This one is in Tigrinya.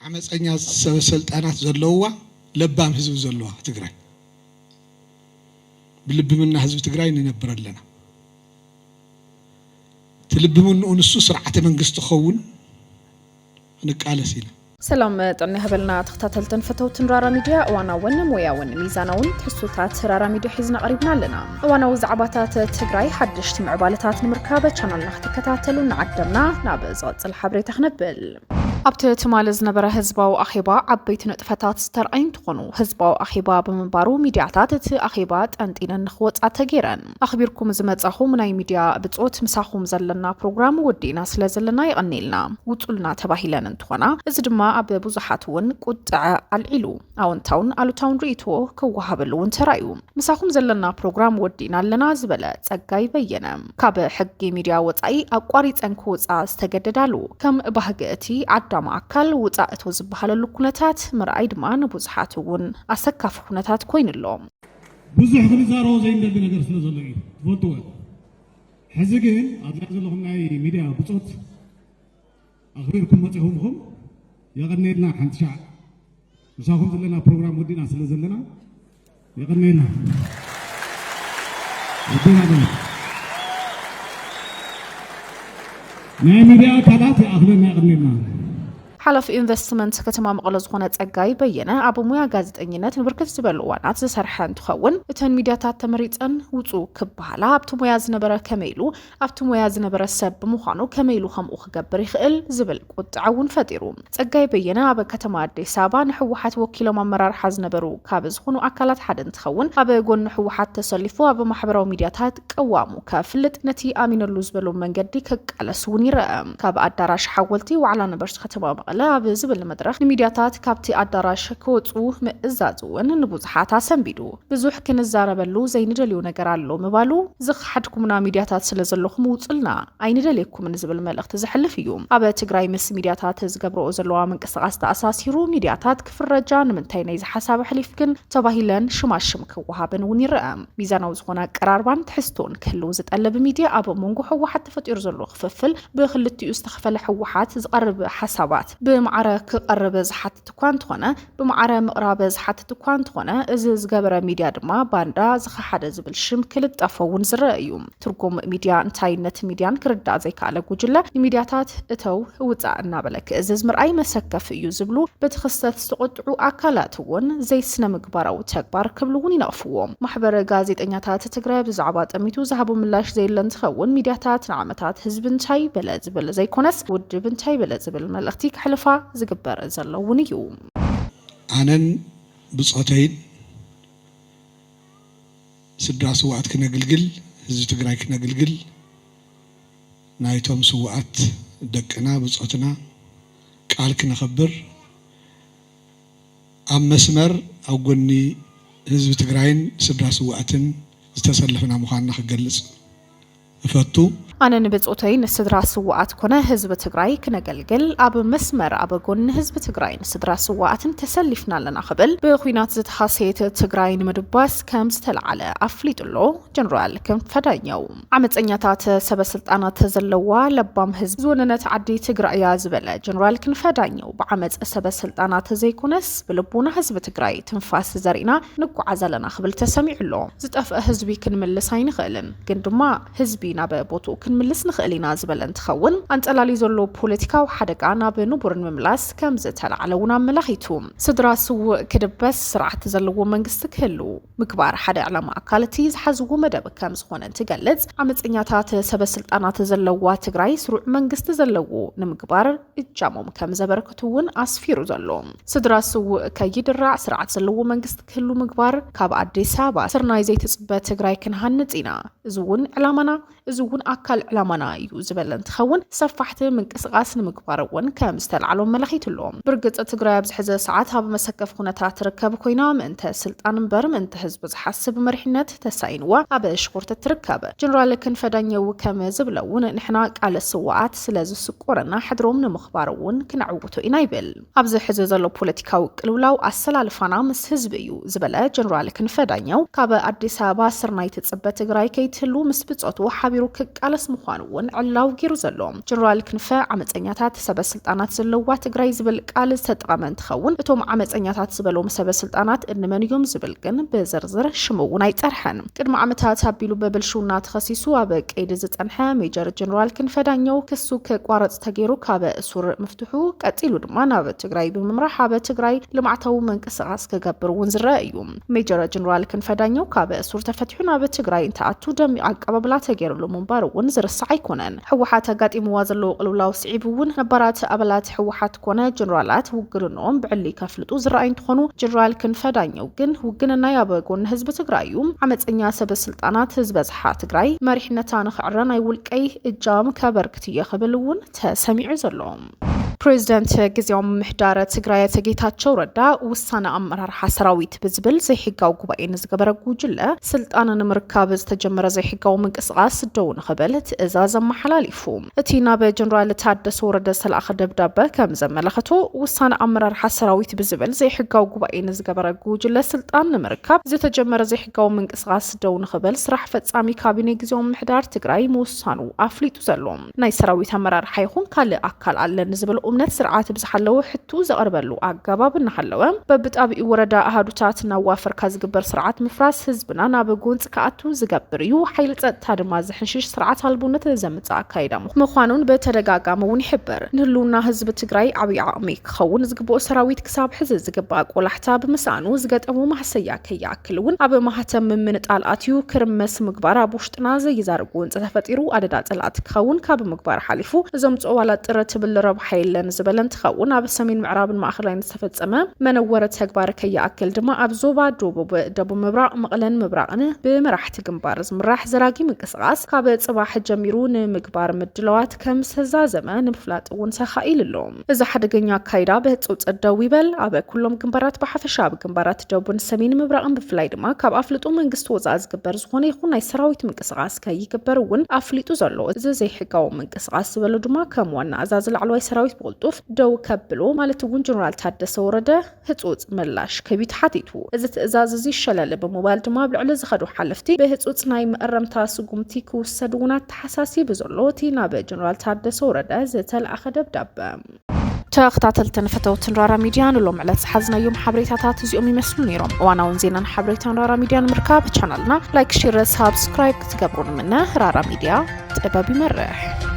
ዓመፀኛ ሰበስልጣናት ዘለውዋ ለባም ህዝብ ዘለዋ ትግራይ ብልብምና ህዝብ ትግራይ ንነብረለና ትልብምኑ እንሱ ስርዓተ መንግስት ኸውን ንቃለሲና سلام طني هبلنا تختاتلتن فتوتن رارا ميديا وانا ون موياون ميزانون تحسوتات رارا ميديا حزنا قريبنا لنا وانا وزعباتات تግራይ حدشت معبالتات المركبه channel نختكتاتلو نعدمنا نابزات الحبري تخنبل ኣብቲ ትማል ዝነበረ ህዝባዊ ኣኺባ ዓበይቲ ንጥፈታት ዝተርኣዩ እንትኾኑ ህዝባዊ ኣኺባ ብምንባሩ ሚድያታት እቲ ኣኺባ ጠንጢነን ንኽወፃ ተገይረን ኣኽቢርኩም ዝመጻኹም ናይ ሚድያ ብጾት ምሳኹም ዘለና ፕሮግራም ወዲና ስለ ዘለና ይቐኒልና ውጹልና ተባሂለን እንትኾና እዚ ድማ ኣብ ብዙሓት እውን ቁጥዐ ኣልዒሉ ኣወንታውን ኣሉታውን ርእይቶ ክወሃበሉ እውን ተራእዩ ምሳኹም ዘለና ፕሮግራም ወዲና ኣለና ዝበለ ጸጋይ በየነ ካብ ሕጊ ሚድያ ወጻኢ ኣቋሪፀን ክወፃ ዝተገደዳሉ ከም ባህጊ እቲ ዳማ አካል ውጻእቶ ዝበሃለሉ ኩነታት ምርኣይ ድማ ንብዙሓት እውን ኣሰካፊ ኩነታት ኮይኑሎም ብዙሕ ክንዛረቦ ዘይንደሊ ነገር ስለ ዘሎ እዩ ትፈልጥዎ ሕዚ ግን ኣድላ ዘለኹም ናይ ሚድያ ብፆት ኣኽቢርኩም መፅኹምኩም የቐኒልና ሓንቲ ሻዕ ምሳኹም ዘለና ፕሮግራም ወዲና ስለ ዘለና የቐኒልና ናይ ሚድያ አካላት ኣኽቢርና የቐኒልና حلف ኢንቨስትመንት ከተማ መቐለ ዝኾነ ጸጋይ በየነ ኣብ ሙያ ጋዜጠኝነት ንብርክት ዝበሉ ዋናት ዝሰርሐ እንትኸውን እተን ሚድያታት ተመሪፀን ውፁ ክበሃላ ኣብቲ ሙያ ዝነበረ ከመይሉ ኣብቲ ሙያ ዝነበረ ሰብ ብምዃኑ ከመይሉ ከምኡ ክገብር ይኽእል ዝብል ቁጥዐ እውን ፈጢሩ ጸጋይ በየነ ኣብ ከተማ ኣዲስ ኣበባ ንሕወሓት ወኪሎም ኣመራርሓ ዝነበሩ ካብ ዝኾኑ ኣካላት ሓደ እንትኸውን ኣብ ጎኒ ሕወሓት ተሰሊፉ ኣብ ማሕበራዊ ሚድያታት ቀዋሙ ከፍልጥ ነቲ ኣሚነሉ ዝበሉ መንገዲ ከቃለስ እውን ይረአ ካብ ኣዳራሽ ሓወልቲ ዋዕላ ነበርስ ከተማ ኣብ ዝብል መድረኽ ሚድያታት ካብቲ ኣዳራሽ ክወፁ ምእዛዝ እውን ንብዙሓት ኣሰንቢዱ ብዙሕ ክንዛረበሉ ዘይንደልዩ ነገር ኣሎ ምባሉ ዝሓድኩምና ሚድያታት ስለ ዘለኹም ውፅልና ኣይንደልየኩምን ዝብል መልእኽቲ ዘሕልፍ እዩ ኣብ ትግራይ ምስ ሚድያታት ዝገብርኦ ዘለዋ ምንቅስቓስ ተኣሳሲሩ ሚድያታት ክፍረጃ ንምንታይ ናይ ዝሓሳብ ሕሊፍ ግን ተባሂለን ሽማሽም ክወሃብን እውን ይረአ ሚዛናዊ ዝኾነ ኣቀራርባን ትሕዝቶን ክህልው ዝጠለብ ሚድያ ኣብ መንጎ ሕወሓት ተፈጢሩ ዘሎ ክፍፍል ብክልቲኡ ዝተኸፈለ ሕወሓት ዝቐርብ ሓሳባት بمعرة كقرب زحت تكون تخونه بمعرة مقرب زحت تكون تخونه إذا زجبر ميديا دما باندا زخ حدا زبل شم كل تفاون زرأيوم تركم ميديا انتاي نت ميديا كرد زي كعلى جوجلة ميدياتات اتو وتعنا بالك إذا زمر أي مسكة في يزبلو بتخصص تقطعوا أكلاتون زي سنة مكبرة وتكبر كبلون ينقفوهم محبر جازيت إنياتات تجرب زعبات أميتو ذهبوا ملاش زي اللي تخون ميدياتات نعمتات هزبن تاي بلا زبل زي كونس ودبن تاي بلا زبل ملختيك حلفا زقبر زلون يوم أنا بصوتين سدرا سوات كنا قلقل هزي تقراي كنا قلقل نايتهم سوات دقنا بصوتنا قال كنا خبر أم مسمر أو قلني هزي تقراين سدرا سواتن استسلفنا مخانا خقلص فتو أنا نبصوتين السدرا سوات كنا هزب تجراي كنا قلقل أب مسمر أب جون هزب تجراين السدرا سوات تسلفنا لنا قبل بخوينات زت خاصية تجراين مدباس كم ستلعلى أفليت الله جنرال كم فدانيو عمت أنياتات سبسلت أنا تزلوا لبام هزب زوننا تعدي تجراي زبلة جنرال كم فدانيو بعمت سبسلت أنا تزيكونس بلبونا هزب تجراي تنفاس زرينا نكو عزلنا قبل تسمع الله زت أف هزبي كنمل ساين غلن كندما هزبينا ببوتو ملس نخلينا زبل انتخون أنت على زلو بوليتيكا وحدق أنا بنبر المملاس كم زتل على ونا ملاخيتهم صدرا سو كده بس سرعة تزلو منقستك هلو مكبار حدا على مأكالتيز حزو مدب كم زخون انت قلت عمت إنياتات سبسلت أنا تزلو تقراي سرع منقست تزلو نمكبار الجاموم كم زبركتون أسفيرو زلو صدرا سو كيد الرع سرعة تزلو منقستك هلو مكبار كاب عدي سابا سرناي زي تسبت تقراي كنهانتينا زون علامنا زون أكل علامنا يوزبل انتخون صفحت من قسقاس نمكبارون كمستلعلو ملخيت اللوم برقت تقراي بزحز ساعاتها بمسكف كونتات تركب كوينا من سلطان برم انت حزب حسب مرحنة تسعين وابا شكورة تركب جنرال كن فدانيو كم زبلون نحنا على السواعات سلاز السكورنا حدروم نمخبارون كنعوبتو إنايبل أبز حزب زلو بوليتيكاو كلولاو أسل الفانا مس حزبيو زبلا جنرال كن فدانيو كابا أديس أبا سرناي تتصبت تقراي كيتلو مسبتوتو حبيرو كقال ንምፍራስ ምዃኑውን ዕላው ገይሩ ዘሎ ጀነራል ክንፈ ዓመፀኛታት ሰበስልጣናት ዘለዋ ትግራይ ዝብል ቃል ዝተጠቀመ እንትኸውን እቶም ዓመፀኛታት ዝበሎም ሰበስልጣናት እንመን እዮም ዝብል ግን ብዝርዝር ሽሙውን ኣይፀርሐን ቅድሚ ዓመታት ኣቢሉ በብልሹና ተኸሲሱ ኣብ ቀይዲ ዝፀንሐ ሜጀር ጀነራል ክንፈ ዳኘው ክሱ ከቋረጽ ተገይሩ ካብ እሱር መፍትሑ ቀፂሉ ድማ ናብ ትግራይ ብምምራሕ ኣብ ትግራይ ልምዓታዊ መንቀሳቐስ ክገብር እውን ዝረአ እዩ ሜጀር ጀነራል ክንፈ ዳኘው ካብ እሱር ተፈትሑ ናብ ትግራይ እንተኣቱ ደም ኣቀባብላ ተገይሩሉ ምንባር እውን ዝርስዕ ኣይኮነን ሕወሓት ኣጋጢምዋ ዘሎ ቅልውላው ስዒብ እውን ነባራት ኣባላት ሕወሓት ኮነ ጀነራላት ውግንኦም ብዕሊ ከፍልጡ ዝረኣዩ እንትኾኑ ጀነራል ክንፈ ዳኘው ግን ውግንና ኣብ ጎኒ ህዝቢ ትግራይ እዩ ዓመፀኛ ሰበስልጣናት ዝበዝሓ ትግራይ መሪሕነታ ንኽዕረ ናይ ውልቀይ እጃም ከበርክት ይኽብል እውን ተሰሚዑ ዘሎ ፕሬዚደንት ግዚያዊ ምሕዳር ትግራይ ጌታቸው ረዳ ውሳነ ኣመራርሓ ሰራዊት ብዝብል ዘይሕጋዊ ጉባኤ ንዝገበረ ጉጅለ ስልጣን ንምርካብ ዝተጀመረ ዘይሕጋዊ ምንቅስቃስ ደው ንኽብል ትእዛዝ ኣመሓላሊፉ እቲ ናብ ጀነራል ታደሰ ወረደ ዝተለኣኸ ደብዳቤ ከም ዘመለኸቶ ውሳነ ኣመራርሓ ሰራዊት ብዝብል ዘይሕጋዊ ጉባኤ ንዝገበረ ጉጅለ ስልጣን ንምርካብ ዝተጀመረ ዘይሕጋዊ ምንቅስቃስ ደው ንኽብል ስራሕ ፈጻሚ ካቢነ ግዚያዊ ምሕዳር ትግራይ ምውሳኑ ኣፍሊጡ ዘሎ ናይ ሰራዊት ኣመራርሓ ይኹን ካልእ ኣካል ኣለን ዝብል እምነት ስርዓት ብዝሓለወ ሕቱ ዘቐርበሉ ኣገባብ እናሃለወ በብጣቢኡ ወረዳ ኣሃዱታት ናዋፈርካ ዝግበር ስርዓት ምፍራስ ህዝብና ናብ ጎንፂ ከኣቱ ዝገብር እዩ ሓይሊ ፀጥታ ድማ ዝሕሽሽ ስርዓት ኣልቦነት ዘምፅእ ኣካይዳ ምዃኑን በተደጋጋሚ እውን ይሕበር ንህልውና ህዝቢ ትግራይ ዓብዪ ዓቕሚ ክኸውን ዝግብኦ ሰራዊት ክሳብ ሕዚ ዝግባእ ቆላሕታ ብምስኣኑ ዝገጠሙ ማሕሰያ ከይኣክል እውን ኣብ ማህተም ምንጣል ኣትዩ ክርመስ ምግባር ኣብ ውሽጥና ዘይዛርጉ ወንፂ ተፈጢሩ ኣደዳ ፀላእቲ ክኸውን ካብ ምግባር ሓሊፉ እዞም ፅዋላት ጥረ ትብል ረብሓ የለን ዝበለን ትኸውን ኣብ ሰሜን ምዕራብን ማእኸላይን ዝተፈጸመ መነወረ ተግባር ከይኣክል ድማ ኣብ ዞባ ደቡብ ምብራቅ መቐለን ምብራቅን ብመራሕቲ ግንባር ዝምራሕ ዘራጊ ምንቅስቃስ ካብ ጽባሕ ጀሚሩ ንምግባር ምድለዋት ከም ዝተዛዘመ ንምፍላጥ እውን ተኻኢሉ ኣሎ እዚ ሓደገኛ ኣካይዳ ብህፁፅ ደው ይበል ኣብ ኩሎም ግንባራት ብሓፈሻ ኣብ ግንባራት ደቡብን ሰሜን ምብራቅን ብፍላይ ድማ ካብ ኣፍልጦ መንግስቲ ወፃኢ ዝግበር ዝኾነ ይኹን ናይ ሰራዊት ምንቅስቃስ ከይግበር እውን ኣፍሊጡ ዘሎ እዚ ዘይሕጋዊ ምንቅስቃስ ዝበሉ ድማ ከም ዋና ኣዛዚ ላዕለዋይ ሰራዊት ቁልጡፍ ደው ከብሎ ማለት እውን ጀነራል ታደሰ ወረደ ህፁፅ ምላሽ ከቢት ሓቲቱ እዚ ትእዛዝ እዚ ይሸለለ ብምባል ድማ ብልዕሊ ዝኸዱ ሓለፍቲ ብህፁፅ ናይ ምእረምታ ስጉምቲ ክውሰድ እውን ተሓሳሲብ ዘሎ እቲ ናብ ጀነራል ታደሰ ወረደ ዝተለኣኸ ደብዳቤ ተኸታተልትን ፈተውትን ራራ ሚድያ ንሎም ዕለት ዝሓዝናዮም ሓበሬታታት እዚኦም ይመስሉ ነይሮም እዋናውን ዜናን ሓበሬታን ራራ ሚድያ ንምርካብ ቻናልና ላይክ ሼር ሰብስክራይብ ክትገብሩ ንምነ ራራ ሚድያ ጥበብ ይመርሕ